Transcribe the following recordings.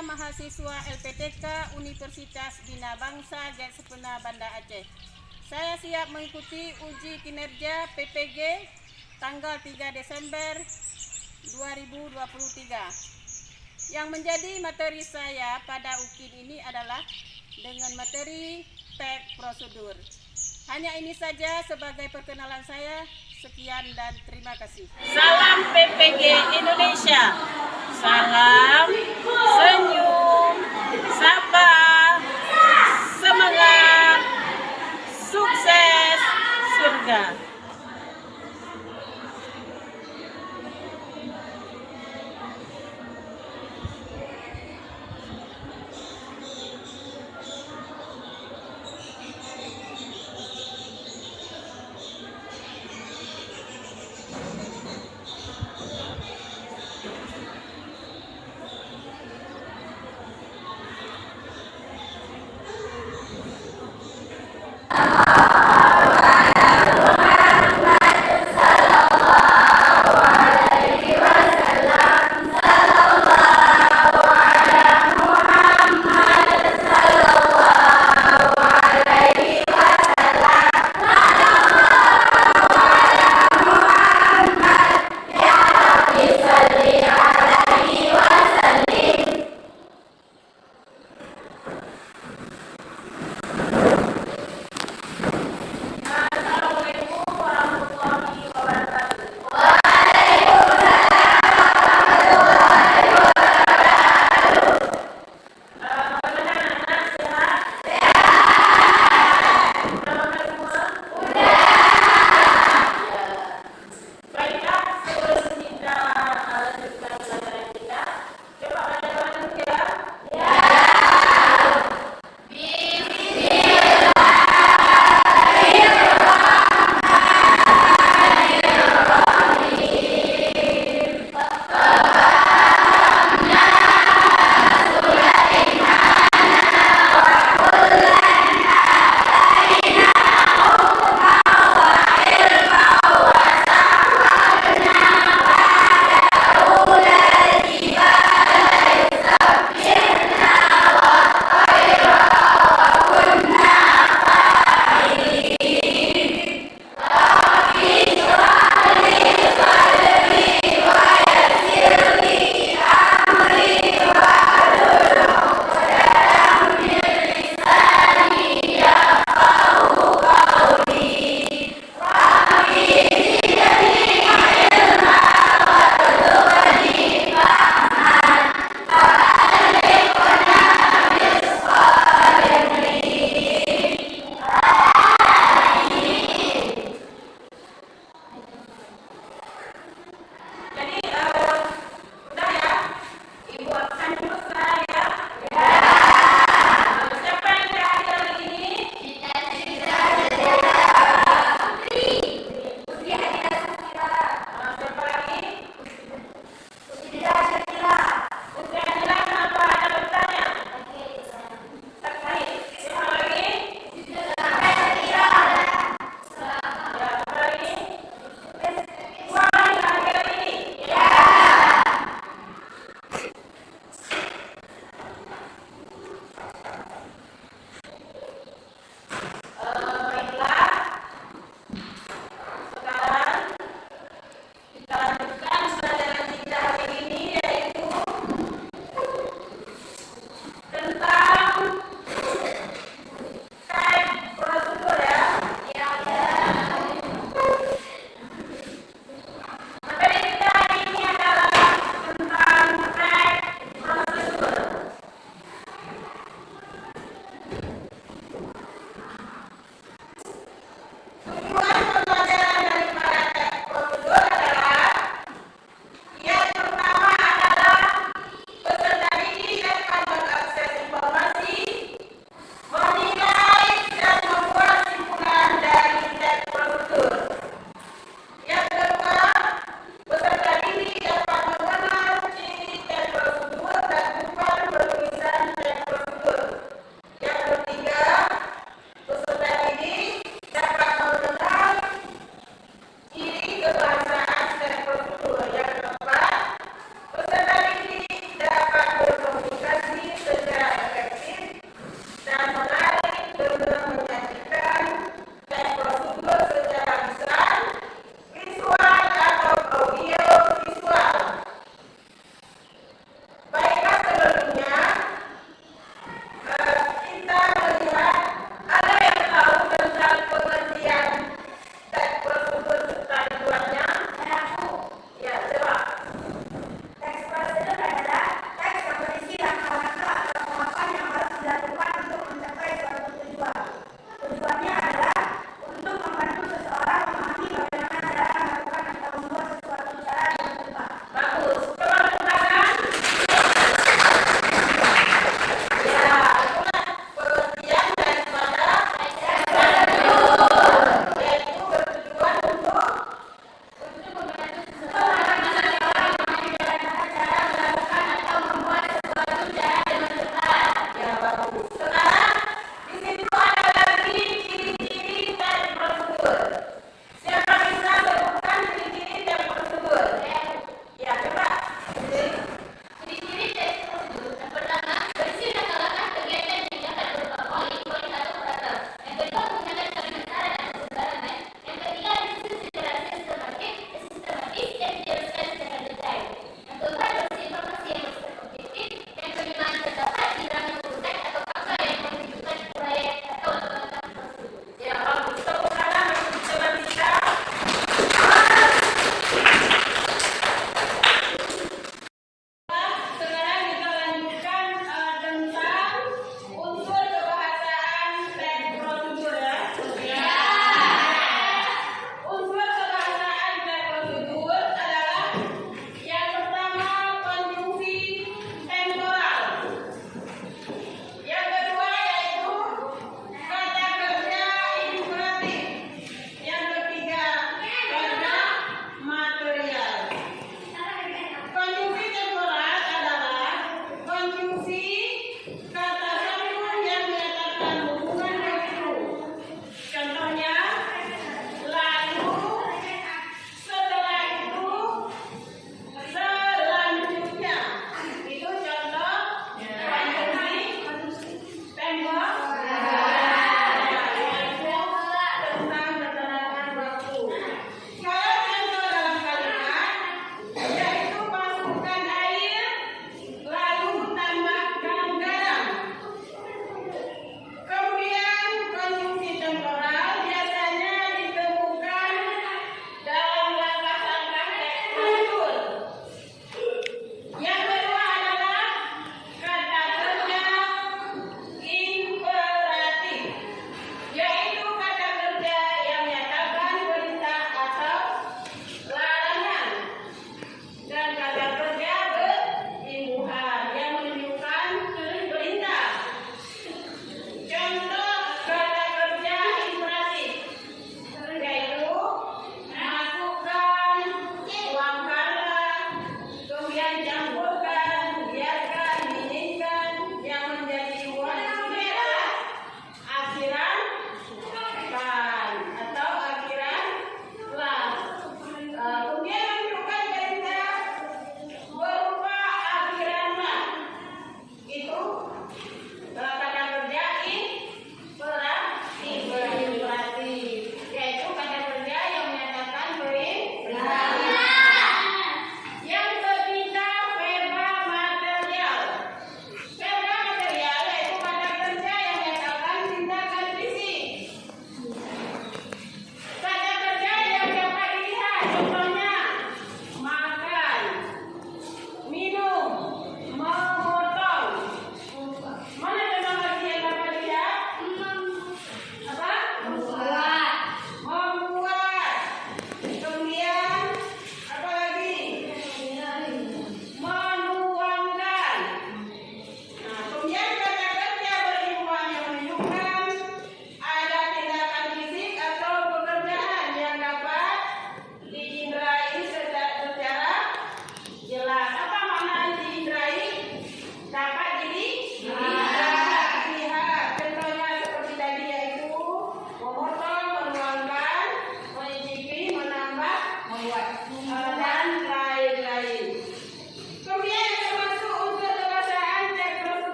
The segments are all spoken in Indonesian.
Saya mahasiswa LPTK Universitas Bina Bangsa Gat Sepena Banda Aceh. Saya siap mengikuti uji kinerja PPG tanggal 3 Desember 2023. Yang menjadi materi saya pada UKIN ini adalah dengan materi teks prosedur. Hanya ini saja sebagai perkenalan saya. Sekian dan terima kasih. Salam PPG Indonesia. Salam senyum, sabar, semangat, sukses, surga.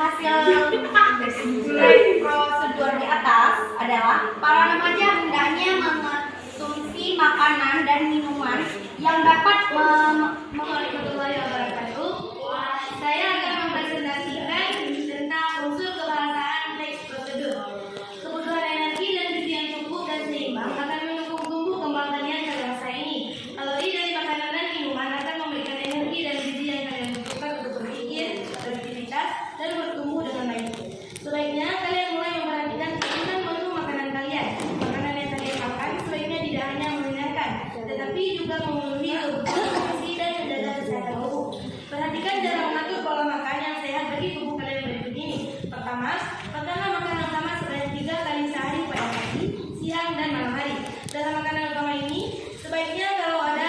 hasil dari prosedur di atas adalah para remaja hendaknya mengonsumsi makanan dan minuman yang dapat warahmatullahi wabarakatuh. Saya akan mempresentasikan tentang unsur kebahasaan teks prosedur. Kebutuhan energi dan gizi yang cukup dan seimbang akan mendukung tumbuh kembang kalian pada masa ini. Kalori dari makanan dan minuman akan memberikan energi dan gizi yang kalian butuhkan untuk berpikir, beraktivitas, dan bertumbuh dengan baik. Sebaiknya kalian mulai memperhatikan kandungan menu makanan kalian. Makanan yang kalian makan sebaiknya tidak hanya mengenyangkan, tetapi juga memenuhi kebutuhan gizi dan menjaga kesehatan tubuh. Perhatikan cara mengatur pola makan yang sehat bagi tubuh kalian berikut ini. Pertama, makanlah makanan utama sebanyak 3 kali sehari pada pagi, siang, dan malam hari. Dalam makanan utama ini, sebaiknya selalu ada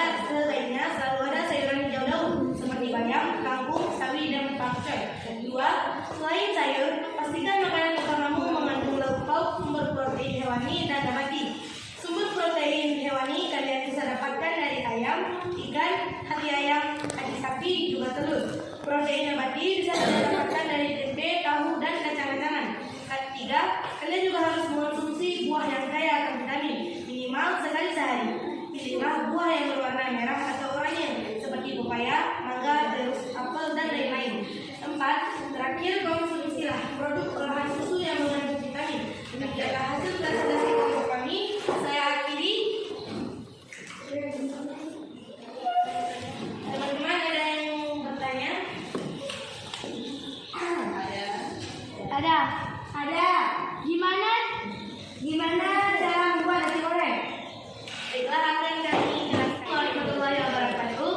sayuran hijau daun seperti bayam, kangkung, sawi, dan pakcoy. Kedua, selain sayur, pastikan makanan utamamu mengandung lauk pauk, sumber protein hewani dan nabati. Sumber protein hewani kalian bisa dapatkan dari ayam, ikan, hati ayam, hati sapi, juga telur. Protein nabati bisa didapatkan dari tempe, tahu, dan kacang-kacangan. Ketiga, kalian juga harus mengonsumsi buah yang kaya akan vitamin minimal sekali sehari. Pilihlah buah yang berwarna merah atau oranye seperti pepaya, mangga, jeruk, apel, dan lain-lain. 4. Terakhir, konsumsilah produk olahan susu yang mengandung vitamin. Demikianlah hasil presentasi kelompok kami. Saya akhiri. Teman-teman, ada yang bertanya? Ada. Gimana cara membuat nasi goreng? Baiklah, akan kami jelaskan. Warahmatullahi wabarakatuh.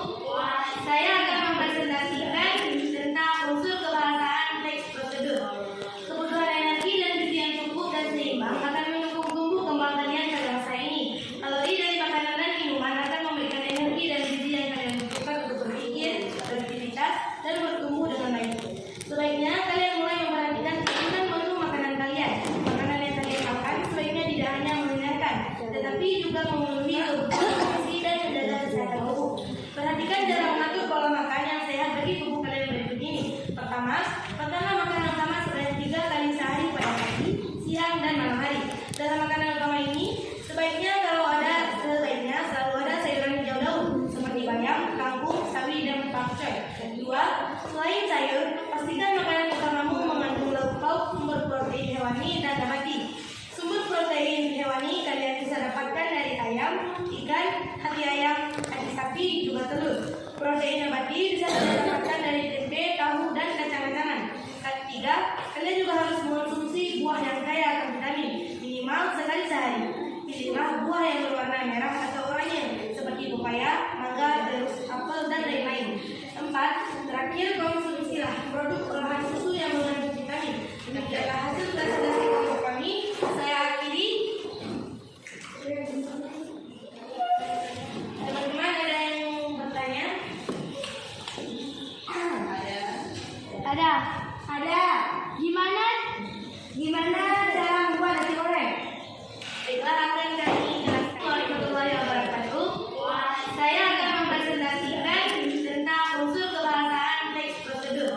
Saya akan mempresentasikan tentang unsur kebahasaan teks prosedur. Kebutuhan energi dan gizi yang cukup dan seimbang akan mendukung tumbuh kembang kalian pada masa ini. Kalori dari makanan dan minuman akan memberikan energi dan gizi yang kalian butuhkan untuk berpikir, beraktivitas, dan bertumbuh dengan baik. Sebaiknya kalian mulai memperhatikan kandungan menu makanan kalian. Makanan yang kalian makan sebaiknya tidak hanya mengenyangkan, tetapi juga memenuhi kebutuhan gizi dan menjaga kesehatan tubuh. Perhatikan cara mengatur pola makan yang sehat bagi tubuh kalian berikut ini. Pertama, makanlah makanan utama sebanyak 3 kali sehari pada pagi, siang, dan malam hari. Dalam makanan utama ini, sebaiknya selalu ada sayuran hijau daun seperti bayam, kangkung, sawi, dan pakcoy. Kedua, selain sayur, pastikan makanan utamamu mengandung lauk pauk, sumber protein hewani, dan nabati. Sumber protein hewani kalian bisa dapatkan dari ayam, ikan, hati ayam, hati sapi, juga telur. Protein nabati bisa didapatkan dari tempe, tahu, dan kacang-kacangan. Ketiga, kalian juga harus mengonsumsi buah yang kaya akan vitamin minimal sekali sehari. Pilihlah buah yang berwarna merah atau oranye seperti pepaya, mangga, jeruk, apel, dan lain-lain. 4. Terakhir, konsumsilah produk olahan susu yang mengandung vitamin. Demikianlah hasil presentasi kelompok kami. Saya akhiri. Teman-teman, ada yang bertanya? Ada. Gimana cara membuat nasi goreng? Baiklah, akan kami jelaskan. Warahmatullahi wabarakatuh. Saya akan mempresentasikan tentang unsur kebahasaan teks prosedur.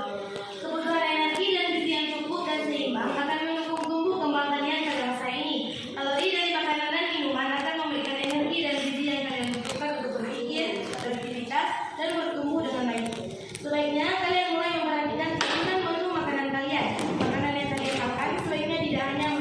Kebutuhan energi dan gizi yang cukup dan seimbang akan mendukung tumbuh kembang kalian pada masa ini. Kalori dari makanan dan minuman akan memberikan energi dan gizi yang kalian butuhkan untuk berpikir, beraktivitas, dan bertumbuh dengan baik. Sebaiknya kalian mulai memperhatikan kandungan menu makanan kalian. Makanan yang kalian makan sebaiknya tidak hanya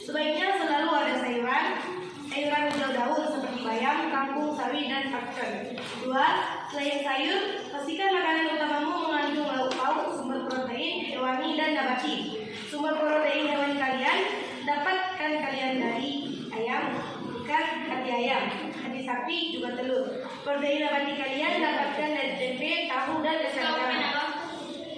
Sebaiknya selalu ada sayuran hijau daun seperti bayam, kangkung, sawi, dan pakcoy. 2. Selain sayur, pastikan makanan utamamu mengandung lauk-lauk, sumber protein hewani dan nabati. Sumber protein hewani kalian dapatkan kalian dari ayam, ikan, hati ayam, hati sapi, juga telur. Protein nabati kalian dapatkan dari tempe, tahu, dan kacang.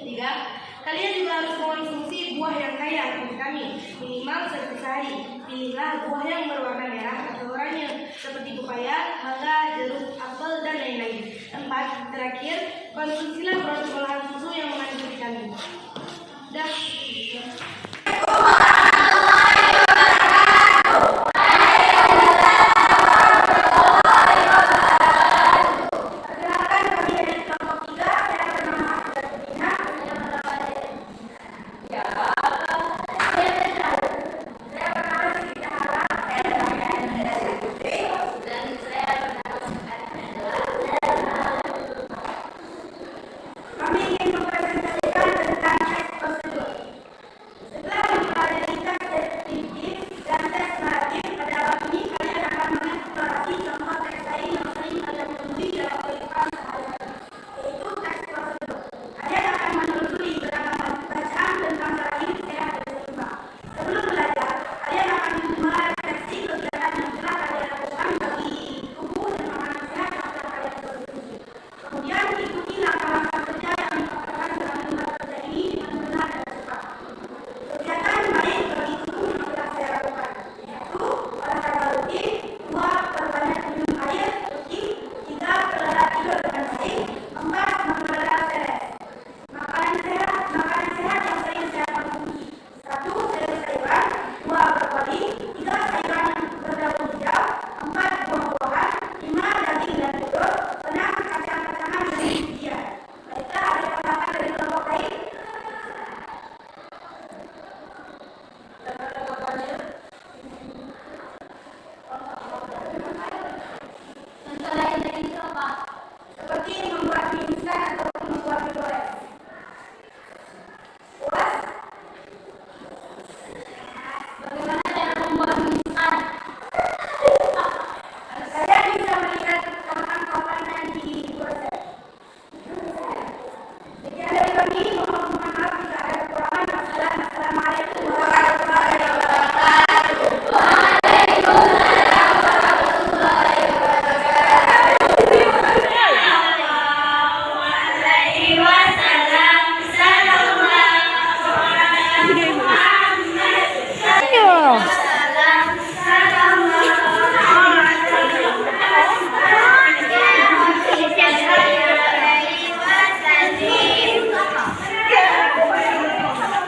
3. Kalian juga harus mengonsumsi buah yang kaya akan vitamin, minimal 1 sehari. Pilihlah buah yang berwarna merah atau oranye, seperti pepaya, mangga, jeruk, apel, dan lain-lain. 4. Terakhir, konsumsilah produk olahan susu yang mengandung vitamin. Dah.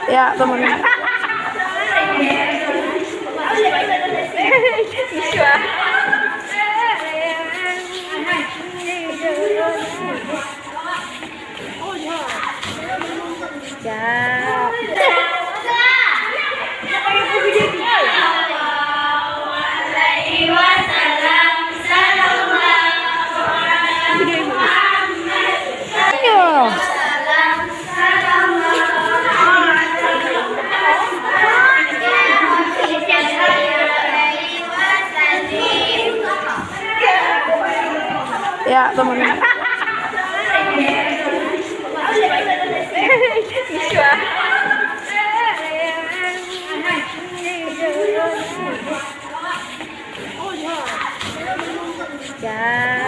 Ya, temen. Ya, temen. Ya.